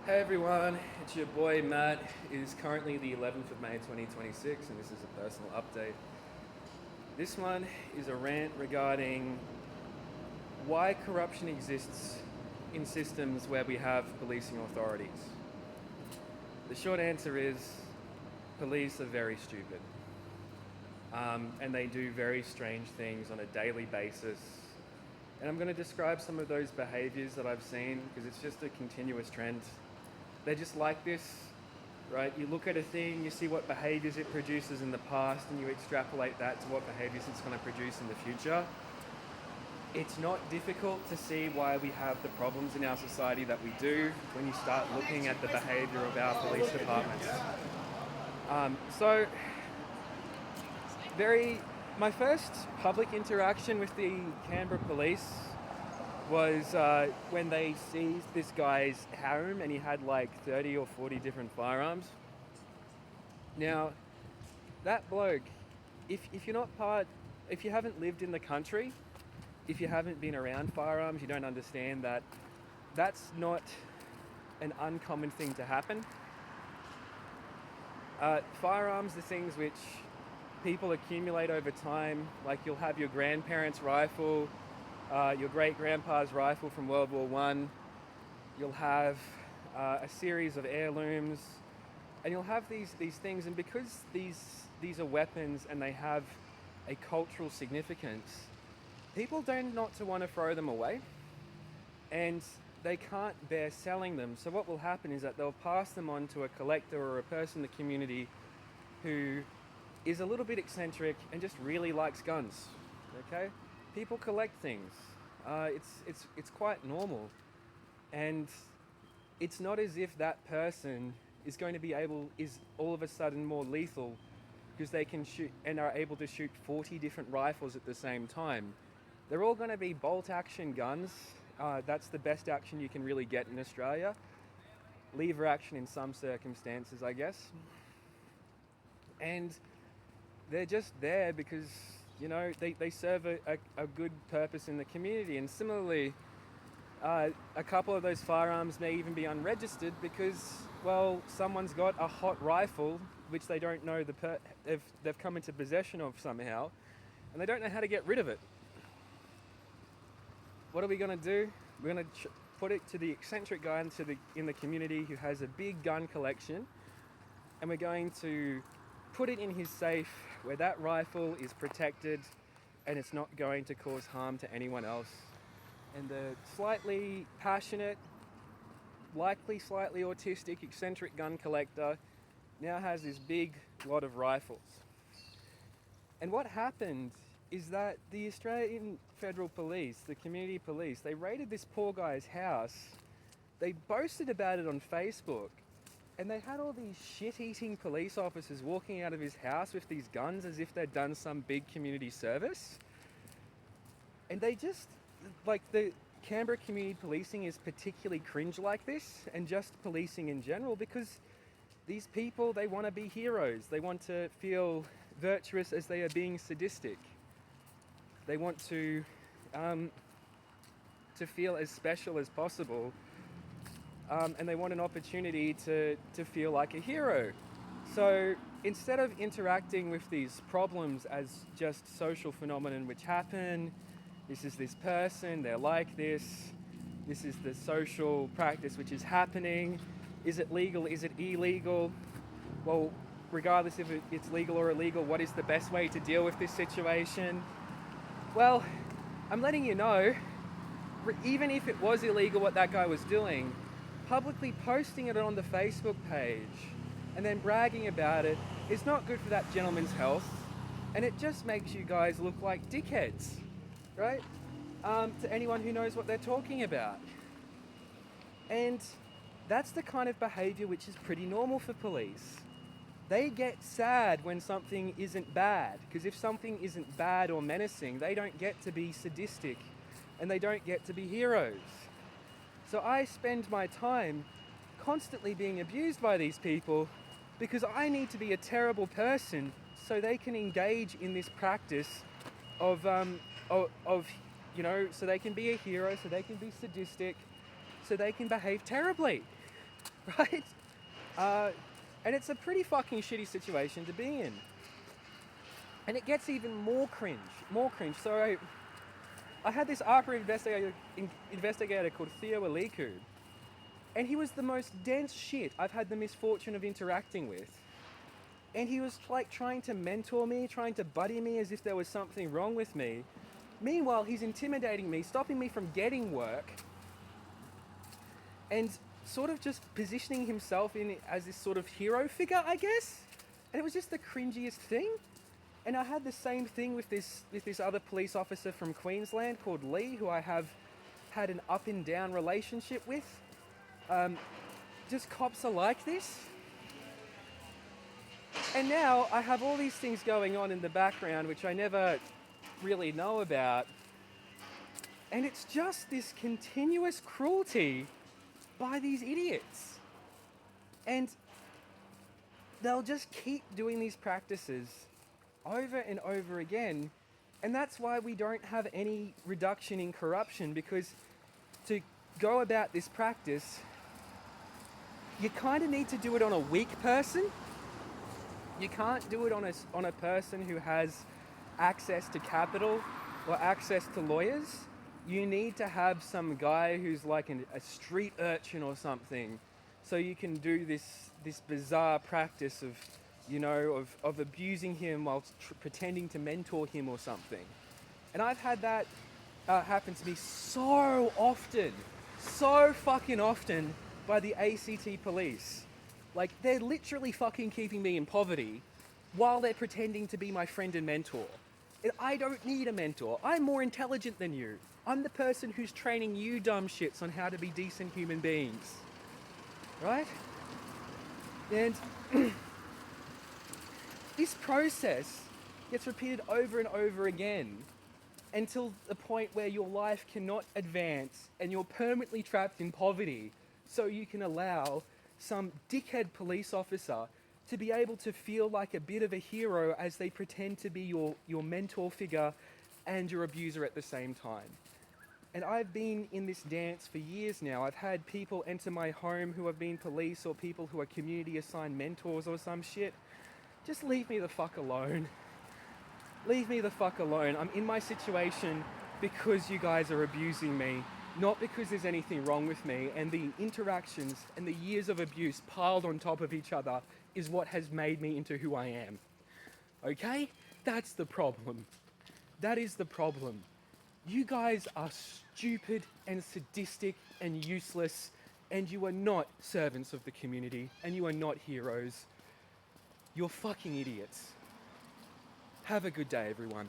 Hey everyone, it's your boy Matt. It is currently the 11th of May 2026 and this is a personal update. This one is a rant regarding why corruption exists in systems where we have policing authorities. The short answer is police are very stupid and they do very strange things on a daily basis. And I'm going to describe some of those behaviors that I've seen because it's just a continuous trend. They're just like this, right? You look at a thing, you see what behaviors it produces in the past, and you extrapolate that to what behaviors it's going to produce in the future. It's not difficult to see why we have the problems in our society that we do when you start looking at the behavior of our police departments. So, my first public interaction with the Canberra police was when they seized this guy's home and he had like 30 or 40 different firearms. Now, that bloke, if you're not if you haven't lived in the country, if you haven't been around firearms, you don't understand that that's not an uncommon thing to happen. Firearms are things which people accumulate over time, like you'll have your grandparents' rifle, your great-grandpa's rifle from World War One. You'll have a series of heirlooms, and you'll have these things. And because these are weapons and they have a cultural significance, people don't not to want to throw them away, and they can't bear selling them. So what will happen is that they'll pass them on to a collector or a person in the community who is a little bit eccentric and just really likes guns. Okay, people collect things. It's quite normal, and it's not as if that person is going to be is all of a sudden more lethal because they can shoot and are able to shoot 40 different rifles at the same time. They're all going to be bolt action guns. That's the best action you can really get in Australia. Lever action in some circumstances, I guess. And they're just there because, you know, they serve a good purpose in the community. And similarly, a couple of those firearms may even be unregistered because, well, someone's got a hot rifle which they don't know they've come into possession of somehow, and they don't know how to get rid of it. What are we going to do? We're going to put it to the eccentric guy in the community who has a big gun collection, and we're going to put it in his safe where that rifle is protected and it's not going to cause harm to anyone else. And the slightly passionate, likely slightly autistic, eccentric gun collector now has this big lot of rifles. And what happened is that the Australian Federal Police, the community police, they raided this poor guy's house. They boasted about it on Facebook. And they had all these shit-eating police officers walking out of his house with these guns as if they'd done some big community service. And they just, like, the Canberra community policing is particularly cringe like this, and just policing in general, because these people, they want to be heroes. They want to feel virtuous as they are being sadistic. They want to feel as special as possible. And they want an opportunity to feel like a hero. So instead of interacting with these problems as just social phenomenon which happen, this is this person, they're like this is the social practice which is happening, is it legal, is it illegal? Well, regardless if it's legal or illegal, what is the best way to deal with this situation? Well, I'm letting you know, even if it was illegal what that guy was doing, publicly posting it on the Facebook page and then bragging about it is not good for that gentleman's health, and it just makes you guys look like dickheads, right? To anyone who knows what they're talking about. And that's the kind of behaviour which is pretty normal for police. They get sad when something isn't bad, because if something isn't bad or menacing, they don't get to be sadistic and they don't get to be heroes. So I spend my time constantly being abused by these people because I need to be a terrible person so they can engage in this practice of you know, so they can be a hero, so they can be sadistic, so they can behave terribly. right? Uh, and it's a pretty fucking shitty situation to be in. And it gets even more cringe, more cringe. So I had this ARPA investigator called Theo Aliku, and he was the most dense shit I've had the misfortune of interacting with. And he was like trying to mentor me, trying to buddy me as if there was something wrong with me. Meanwhile, he's intimidating me, stopping me from getting work, and sort of just positioning himself in as this sort of hero figure, I guess. And it was just the cringiest thing. And I had the same thing with this other police officer from Queensland called Lee, who I have had an up and down relationship with. Just cops are like this. And now I have all these things going on in the background which I never really know about. And it's just this continuous cruelty by these idiots. And they'll just keep doing these practices over and over again. And that's why we don't have any reduction in corruption, because to go about this practice, you kind of need to do it on a weak person. You can't do it on a person who has access to capital or access to lawyers. You need to have some guy who's like a street urchin or something, so you can do this bizarre practice of abusing him while pretending to mentor him or something. And I've had that happen to me so often, so fucking often, by the ACT police. Like, they're literally fucking keeping me in poverty while they're pretending to be my friend and mentor. And I don't need a mentor. I'm more intelligent than you. I'm the person who's training you dumb shits on how to be decent human beings. Right? And this process gets repeated over and over again until the point where your life cannot advance and you're permanently trapped in poverty, so you can allow some dickhead police officer to be able to feel like a bit of a hero as they pretend to be your mentor figure and your abuser at the same time. And I've been in this dance for years now. I've had people enter my home who have been police, or people who are community assigned mentors or some shit. Just leave me the fuck alone. Leave me the fuck alone. I'm in my situation because you guys are abusing me, not because there's anything wrong with me. And the interactions and the years of abuse piled on top of each other is what has made me into who I am. Okay? That's the problem. That is the problem. You guys are stupid and sadistic and useless, and you are not servants of the community, and you are not heroes. You're fucking idiots. Have a good day, everyone.